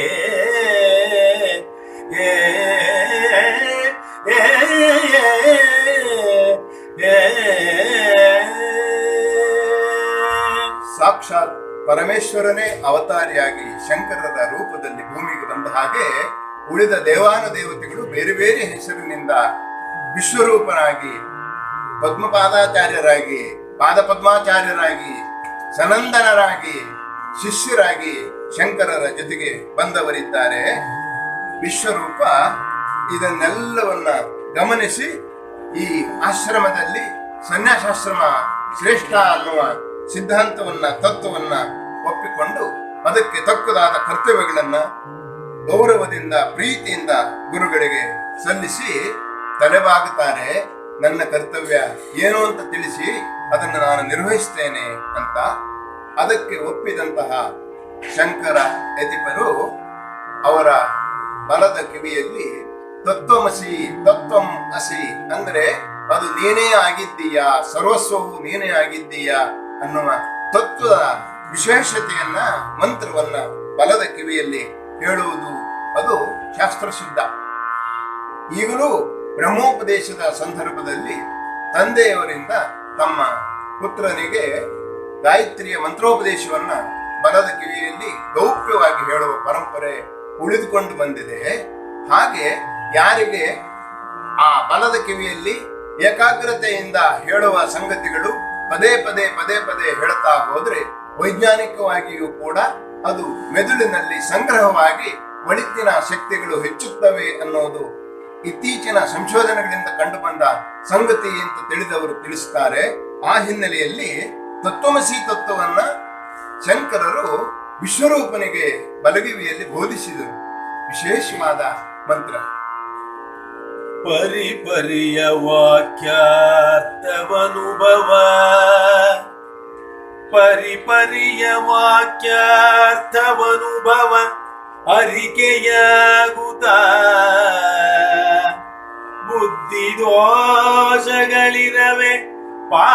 ಸಾಕ್ಷಾತ್ ಪರಮೇಶ್ವರನೇ ಅವತಾರಿಯಾಗಿ ಶಂಕರರ ರೂಪದಲ್ಲಿ ಭೂಮಿಗೆ ಬಂದ ಹಾಗೆ ಉಳಿದ ದೇವಾನುದೇವತೆಗಳು ಬೇರೆ ಬೇರೆ ಹೆಸರಿನಿಂದ ವಿಶ್ವರೂಪನಾಗಿ, ಪದ್ಮಪಾದಾಚಾರ್ಯರಾಗಿ, ಪಾದಪದ್ಮಾಚಾರ್ಯರಾಗಿ, ಸನಂದನರಾಗಿ, ಶಿಷ್ಯರಾಗಿ ಶಂಕರರ ಜೊತೆಗೆ ಬಂದವರಿದ್ದಾರೆ. ವಿಶ್ವರೂಪ ಇದನ್ನೆಲ್ಲವನ್ನ ಗಮನಿಸಿ ಈ ಆಶ್ರಮದಲ್ಲಿ ಸನ್ಯಾಸಾಶ್ರಮ ಶ್ರೇಷ್ಠ ಅನ್ನುವ ಸಿದ್ಧಾಂತವನ್ನ, ತತ್ವವನ್ನ ಒಪ್ಪಿಕೊಂಡು ಅದಕ್ಕೆ ತಕ್ಕದಾದ ಕರ್ತವ್ಯಗಳನ್ನ ಗೌರವದಿಂದ, ಪ್ರೀತಿಯಿಂದ ಗುರುಗಳಿಗೆ ಸಲ್ಲಿಸಿ ತಲೆಬಾಗುತ್ತಾರೆ. ನನ್ನ ಕರ್ತವ್ಯ ಏನು ಅಂತ ತಿಳಿಸಿ ಅದನ್ನು ನಾನು ನಿರ್ವಹಿಸ್ತೇನೆ ಅಂತ. ಅದಕ್ಕೆ ಒಪ್ಪಿದಂತಹ ಶಂಕರ ಯತಿಪರು ಅವರ ಬಲದ ಕಿವಿಯಲ್ಲಿ ತತ್ವಮಸಿ, ತತ್ವಂ ಅಸಿ ಅಂದ್ರೆ ಅದು ನೀನೇ ಆಗಿದ್ದೀಯಾ, ಸರ್ವಸ್ವವು ನೀನೇ ಆಗಿದ್ದೀಯಾ ಅನ್ನುವ ತತ್ವದ ವಿಶೇಷತೆಯನ್ನ ಮಂತ್ರವನ್ನ ಬಲದ ಕಿವಿಯಲ್ಲಿ ಹೇಳುವುದು ಅದು ಶಾಸ್ತ್ರಶುದ್ಧ. ಈಗಲೂ ಬ್ರಹ್ಮೋಪದೇಶದ ಸಂದರ್ಭದಲ್ಲಿ ತಂದೆಯವರಿಂದ ತಮ್ಮ ಪುತ್ರನಿಗೆ ಗಾಯತ್ರಿಯ ಮಂತ್ರೋಪದೇಶವನ್ನ ಬಲದ ಕಿವಿಯಲ್ಲಿ ಗೌಪ್ಯವಾಗಿ ಹೇಳುವ ಪರಂಪರೆ ಉಳಿದುಕೊಂಡು ಬಂದಿದೆ. ಹಾಗೆ ಯಾರಿಗೆ ಆ ಬಲದ ಕಿವಿಯಲ್ಲಿ ಏಕಾಗ್ರತೆಯಿಂದ ಹೇಳುವ ಸಂಗತಿಗಳು ಪದೇ ಪದೇ ಪದೇ ಪದೇ ಹೇಳ್ತಾ ಹೋದ್ರೆ ವೈಜ್ಞಾನಿಕವಾಗಿಯೂ ಕೂಡ ಅದು ಮೆದುಳಿನಲ್ಲಿ ಸಂಗ್ರಹವಾಗಿ ಒಳಿತಿನ ಶಕ್ತಿಗಳು ಹೆಚ್ಚುತ್ತವೆ ಅನ್ನೋದು ಇತ್ತೀಚಿನ ಸಂಶೋಧನೆಗಳಿಂದ ಕಂಡುಬಂದ ಸಂಗತಿ ಅಂತ ತಿಳಿದವರು ತಿಳಿಸುತ್ತಾರೆ. ಆ ಹಿನ್ನೆಲೆಯಲ್ಲಿ ತತ್ವಮಸಿ ತತ್ವವನ್ನ ಶಂಕರರು ವಿಶ್ವರೂಪನಿಗೆ ಬಲಗಿವಿಯಲ್ಲಿ ಬೋಧಿಸಿದರು. ವಿಶೇಷವಾದ ಮಂತ್ರ. ಪರಿಪರಿಯ ವಾಕ್ಯಾರ್ಥವನುಭವ, ಪರಿಪರಿಯ ವಾಕ್ಯಾರ್ಥವನುಭವ ಅರಿಕೆಯಾಗುತ್ತ ಬುದ್ಧಿ ದೋಷಗಳಿರವೆ ಪಾಪ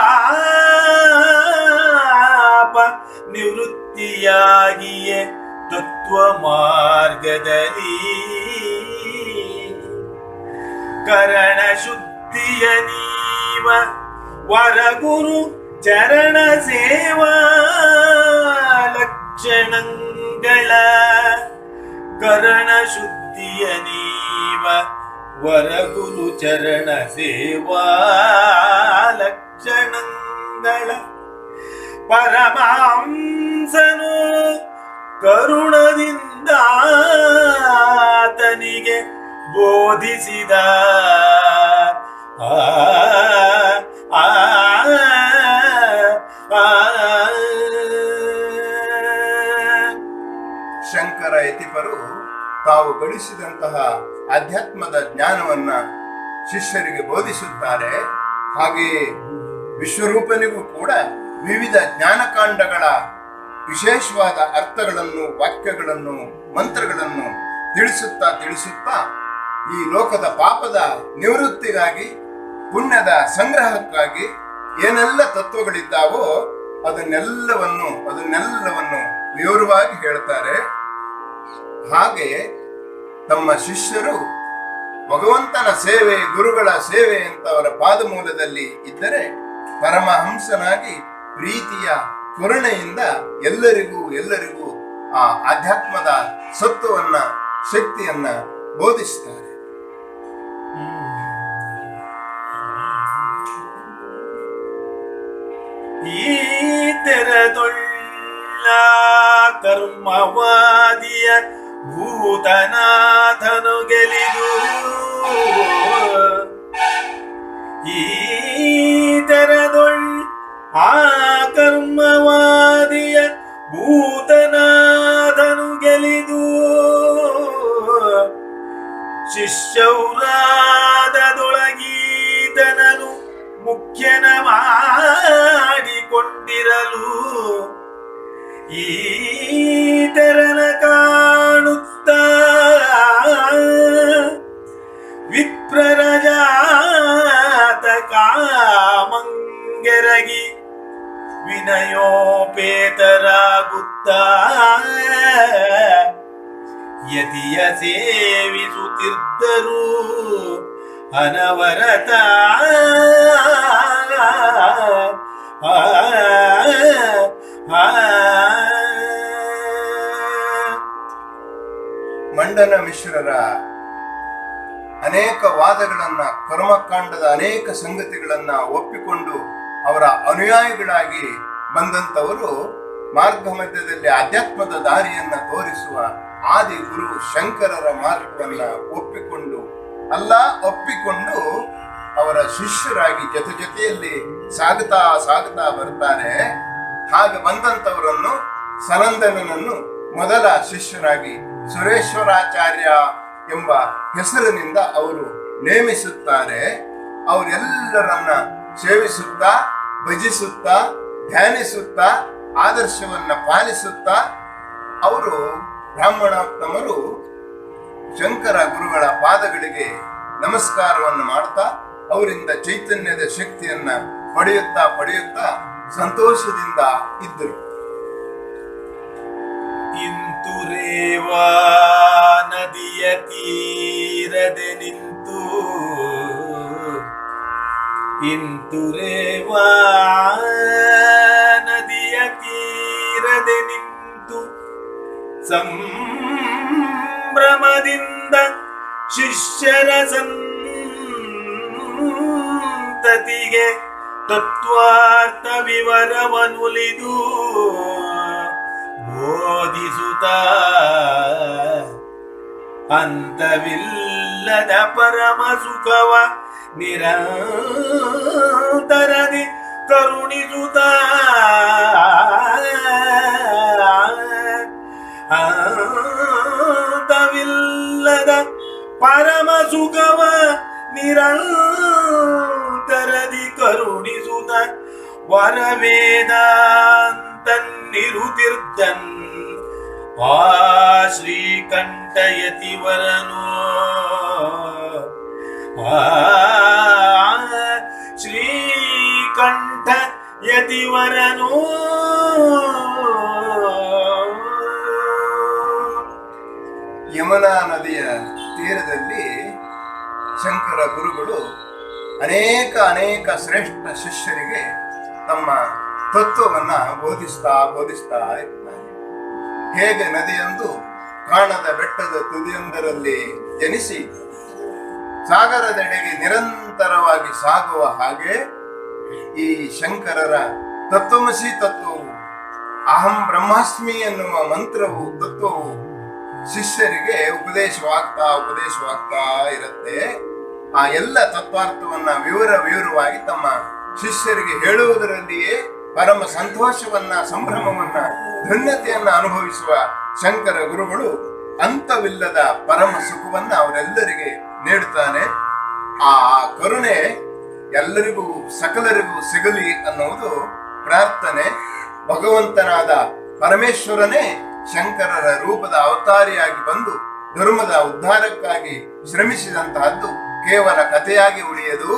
ನಿವೃತ್ತಿಯಾಗಿಯೇ ತತ್ವ ಮಾರ್ಗದಲ್ಲಿ ಕರಣ ಶುದ್ಧಿಯ ನೀವ ವರಗುರು ಚರಣ ಸೇವಾ ಲಕ್ಷಣಗಳ ಕರಣ ಶುದ್ಧಿಯ ನೀವ ವರಗುರು ಚರಣ ಸೇವಾ ಲಕ್ಷಣಗಳ ಪರಮಹಂಸನು ಕರುಣದಿಂದ ಆತನಿಗೆ ಬೋಧಿಸಿದ ಶಂಕರ ಯತಿಪರು ತಾವು ಗಳಿಸಿದಂತಹ ಅಧ್ಯಾತ್ಮದ ಜ್ಞಾನವನ್ನ ಶಿಷ್ಯರಿಗೆ ಬೋಧಿಸುತ್ತಾರೆ. ಹಾಗೆಯೇ ವಿಶ್ವರೂಪನಿಗೂ ಕೂಡ ವಿವಿಧ ಜ್ಞಾನಕಾಂಡಗಳ ವಿಶೇಷವಾದ ಅರ್ಥಗಳನ್ನು, ವಾಕ್ಯಗಳನ್ನು, ಮಂತ್ರಗಳನ್ನು ತಿಳಿಸುತ್ತಾ ಈ ಲೋಕದ ಪಾಪದ ನಿವೃತ್ತಿಗಾಗಿ, ಪುಣ್ಯದ ಸಂಗ್ರಹಕ್ಕಾಗಿ ಏನೆಲ್ಲ ತತ್ವಗಳಿದ್ದಾವೋ ಅದನ್ನೆಲ್ಲವನ್ನು ವಿವರವಾಗಿ ಹೇಳ್ತಾರೆ. ಹಾಗೆ ತಮ್ಮ ಶಿಷ್ಯರು ಭಗವಂತನ ಸೇವೆ, ಗುರುಗಳ ಸೇವೆ ಅಂತ ಅವರ ಪಾದಮೂಲದಲ್ಲಿ ಇದ್ದರೆ ಪರಮಹಂಸನಾಗಿ ಪ್ರೀತಿಯ ಕರುಣೆಯಿಂದ ಎಲ್ಲರಿಗೂ ಆ ಆಧ್ಯಾತ್ಮದ ಸತ್ವವನ್ನ, ಶಕ್ತಿಯನ್ನ ಬೋಧಿಸ್ತಾರೆ. ಈ ತೆರದೊಳ್ಳ ಕರ್ಮವಾದಿಯ ಭೂತನಾಥನು ಗೆಲಿದು, ಈ ತೆರದೊಳ್ಳ ಆ ಕರ್ಮವಾದಿಯ ಭೂತನಾಥನು ಗೆಲಿದು ಶಿಷ್ಯೌರಾದದೊಳಗೀತನನು ಮುಖ್ಯನ ಮಾಡಿಕೊಂಡಿರಲು ಈ ತೆರನ ಕಾಣುತ್ತ ವಿಪ್ರರಜಾತ ಕಾಮಂಗೆರಗಿ ವಿನಯೋಪೇತರಾಗುತ್ತ ಯತಿಯ ಸೇವಿಸುತ್ತಿದ್ದರು ಅನವರತ. ಮಂಡನ ಮಿಶ್ರರ ಅನೇಕ ವಾದಗಳನ್ನ, ಕರ್ಮಕಾಂಡದ ಅನೇಕ ಸಂಗತಿಗಳನ್ನ ಒಪ್ಪಿಕೊಂಡು ಅವರ ಅನುಯಾಯಿಗಳಾಗಿ ಬಂದಂತವರು ಮಾರ್ಗ ಮಧ್ಯದಲ್ಲಿ ಆಧ್ಯಾತ್ಮದ ದಾರಿಯನ್ನ ತೋರಿಸುವ ಆದಿ ಗುರು ಶಂಕರರ ಮಾರ್ಗವನ್ನ ಒಪ್ಪಿಕೊಂಡು ಅವರ ಶಿಷ್ಯರಾಗಿ ಜೊತೆಯಲ್ಲಿ ಸಾಗುತ್ತಾ ಬರ್ತಾರೆ. ಹಾಗೆ ಬಂದಂತವರನ್ನು ಸನಂದನನನ್ನು ಮೊದಲ ಶಿಷ್ಯರಾಗಿ ಸುರೇಶ್ವರಾಚಾರ್ಯ ಎಂಬ ಹೆಸರಿನಿಂದ ಅವರು ನೇಮಿಸುತ್ತಾರೆ. ಅವರೆಲ್ಲರನ್ನ ಸೇವಿಸುತ್ತಾ, ಭಜಿಸುತ್ತಾ, ಧ್ಯಾನಿಸುತ್ತಾ, ಆದರ್ಶವನ್ನ ಪಾಲಿಸುತ್ತಾ ಅವರು ಬ್ರಾಹ್ಮಣೋತ್ತಮರು ಶಂಕರ ಗುರುಗಳ ಪಾದಗಳಿಗೆ ನಮಸ್ಕಾರವನ್ನು ಮಾಡ್ತಾ ಅವರಿಂದ ಚೈತನ್ಯದ ಶಕ್ತಿಯನ್ನ ಪಡೆಯುತ್ತಾ ಸಂತೋಷದಿಂದ ಇದ್ದರು. ಇಂತು ರೇವಾ ನದಿಯ ತೀರದೆ ನಿಂತು ಇಂತು ರೇವಾ ನದಿಯ ತೀರದೆ ನಿಂತು ಸಂಭ್ರಮದಿಂದ ಶಿಷ್ಯರ ಸಂತತಿಗೆ ತತ್ವಾರ್ಥ ವಿವರವನುಲಿದು ಬೋಧಿಸುತ್ತ ಅಂತವಿಲ್ಲದ ಪರಮ ಸುಖವ ನಿರಂತರದಿ ಕರುಣಿಸುತ್ತ ಅಂತವಿಲ್ಲದ ಪರಮ ಸುಖವ ನಿರಂತರದಿ ಕರುಣಿಸುತ್ತ ವರವೇದಾಂತನ್ನಿರುತಿರ್ದನ್ ಆ ಶ್ರೀಕಂಠಯತಿವರನು ಆ ಶ್ರೀಕಂಠ ಯತಿವರನು ಯಮುನಾ ನದಿಯ ತೀರದಲ್ಲಿ ಶಂಕರ ಗುರುಗಳು ಅನೇಕ ಶ್ರೇಷ್ಠ ಶಿಷ್ಯರಿಗೆ ತಮ್ಮ ತತ್ವವನ್ನ ಬೋಧಿಸ್ತಾ ಇರ್ತಾರೆ. ಹೇಗೆ ನದಿಯೊಂದು ಕಾಣದ ಬೆಟ್ಟದ ತುದಿಯೊಂದರಲ್ಲಿ ಜನಿಸಿ ಸಾಗರದೆಡೆಗೆ ನಿರಂತರವಾಗಿ ಸಾಗುವ ಹಾಗೆ ಈ ಶಂಕರರ ತತ್ವಮಸಿ ತತ್ವವು, ಅಹಂ ಬ್ರಹ್ಮಾಸ್ಮಿ ಎನ್ನುವ ಮಂತ್ರವು, ತತ್ವವು ಶಿಷ್ಯರಿಗೆ ಉಪದೇಶವಾಗ್ತಾ ಇರುತ್ತೆ. ಆ ಎಲ್ಲ ತತ್ವಾರ್ಥವನ್ನ ವಿವರವಾಗಿ ತಮ್ಮ ಶಿಷ್ಯರಿಗೆ ಹೇಳುವುದರಲ್ಲಿಯೇ ಪರಮ ಸಂತೋಷವನ್ನ, ಸಂಭ್ರಮವನ್ನ, ಧನ್ಯತೆಯನ್ನ ಅನುಭವಿಸುವ ಶಂಕರ ಗುರುಗಳು ಅಂತವಿಲ್ಲದ ಪರಮ ಸುಖವನ್ನ ಅವರೆಲ್ಲರಿಗೆ ನೀಡುತ್ತಾನೆ. ಆ ಕರುಣೆ ಎಲ್ಲರಿಗೂ ಸಕಲರಿಗೂ ಸಿಗಲಿ ಅನ್ನುವುದು ಪ್ರಾರ್ಥನೆ. ಭಗವಂತನಾದ ಪರಮೇಶ್ವರನೇ ಶಂಕರರ ರೂಪದ ಅವತಾರಿಯಾಗಿ ಬಂದು ಧರ್ಮದ ಉದ್ಧಾರಕ್ಕಾಗಿ ಶ್ರಮಿಸಿದಂತಹದ್ದು ಕೇವಲ ಕಥೆಯಾಗಿ ಉಳಿಯದು.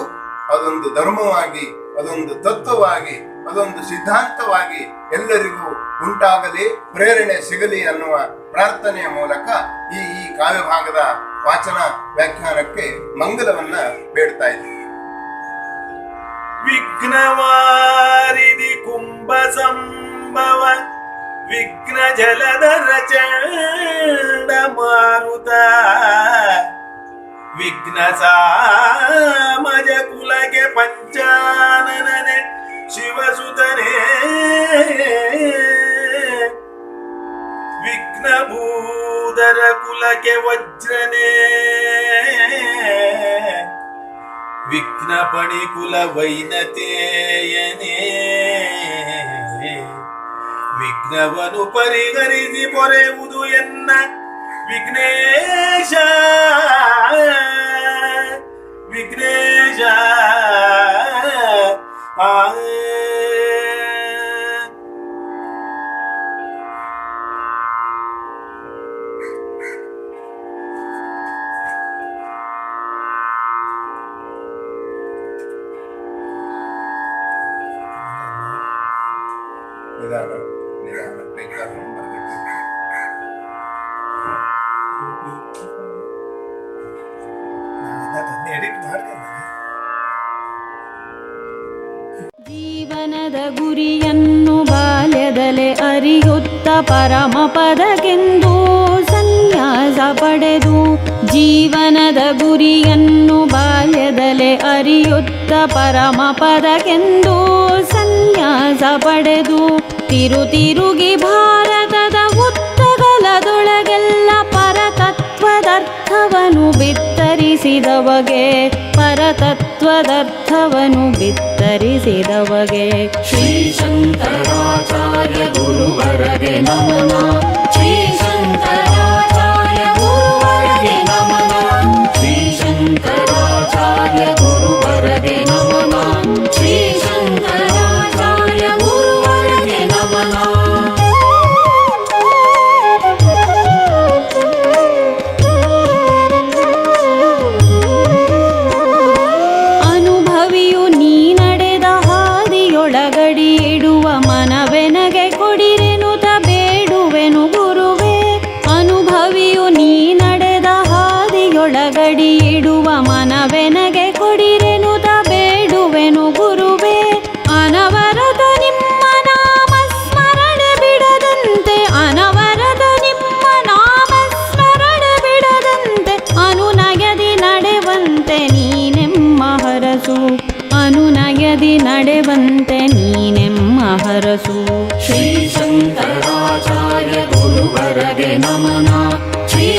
ಅದೊಂದು ಧರ್ಮವಾಗಿ, ಅದೊಂದು ತತ್ವವಾಗಿ, ಅದೊಂದು ಸಿದ್ಧಾಂತವಾಗಿ ಎಲ್ಲರಿಗೂ ಉಂಟಾಗಲಿ, ಪ್ರೇರಣೆ ಸಿಗಲಿ ಅನ್ನುವ ಪ್ರಾರ್ಥನೆಯ ಮೂಲಕ ಈ ಕಾವ್ಯಭಾಗದ ವಾಚನ ವ್ಯಾಖ್ಯಾನಕ್ಕೆ ಮಂಗಲವನ್ನ ಬೇಡ್ತಾ ಇದ್ದೀವಿ. ವಿಘ್ನವಾರಿಧಿ ಕುಂಭ ಸಂಭವ ವಿಘ್ನ ಜಲಧರ ಚಂಡ ಮಾರುತ ವಿಘ್ನ ಸಾಮಜ ಕುಲಕ್ಕೆ ಪಂಚಾನನೇ ಶಿವಸುತನೇ ವಿಘ್ನ ಭೂಧರ ಕುಲಕ್ಕೆ ವಜ್ರನೇ ವಿಘ್ನ ಪಣಿ ಕುಲ ವೈನತೇಯನೇ ವಿಘ್ನವನು ಪರಿಹರಿಸಿ ಪೊರೆಯುವುದು ಎನ್ನ ವಿಘ್ನೇಶ ವಿಘ್ನೇಶ ನಿಧಾನ ಕೈಕಾಲ ಬರಬೇಕು. ಜೀವನದ ಗುರಿಯನ್ನು ಬಾಲ್ಯದಲ್ಲೇ ಅರಿಯುತ್ತ ಪರಮ ಪದಕ್ಕೆಂದು ಸನ್ಯಾಸ ಪಡೆದು ಜೀವನದ ಗುರಿಯನ್ನು ಬಾಲ್ಯದಲ್ಲೇ ಅರಿಯುತ್ತ ಪರಮ ಪದಕ್ಕೆಂದು ಸನ್ಯಾಸ ಪಡೆದು ತಿರುಗಿ ಭಾರತದ ಉತ್ತಗಲದೊಳಗೆಲ್ಲ ಪರತತ್ವದರ್ಥವನ್ನು ಬಿತ್ತರಿಸಿದವಗೆ ಪರತತ್ವದರ್ಥವನ್ನು ಬಿತ್ತರಿಸಿದವಗೆ ಶ್ರೀ ಶಂಕರಾಚಾರ್ಯ ಗುರುವರಗೆ ನಮನ. ಶ್ರೀ ಶಂಕರಾಚಾರ್ಯ ಗುರುವರಗೆ ನಮನ. ಶ್ರೀ ಶಂಕರಾಚಾರ್ಯ ಗುರುವರಗೆ ನಮನ. ಶ್ರೀ ಶಂಕರಾಚಾರ್ಯ ಗುರುವರಗೆ ನಮನ. ಅನುಭವಿಯು ನೀ ನಡೆದ ಹಾದಿಯೊಳಗಡಿ ಇಡುವ ಮನವೆನಗೆ ಕೊಡಿರೆನುತ ಬೇಡುವೆನು ಗುರು. ಬಿಡುವ ಮನವೆನಗೆ ಕೊಡಿರೆನುತ ಬೇಡುವೆನು ಗುರುವೇ. ಅನವರತ ನಿಮ್ಮ ನಾಮ ಸ್ಮರಣೆ ಬಿಡದಂತೆ, ಅನವರತ ನಿಮ್ಮ ನಾಮ ಸ್ಮರಣೆ ಬಿಡದಂತೆ, ಅನುನಯದಿ ನಡೆವಂತೆ ನೀನೆಮ್ಮ ಹರಸು, ಅನುನಯದಿ ನಡೆವಂತೆ ನೀನೆಮ್ಮ ಹರಸು. ಶ್ರೀ ಶಂಕರಾಚಾರ್ಯ ಗುರುವರಗೆ ನಮನ. ಶ್ರೀ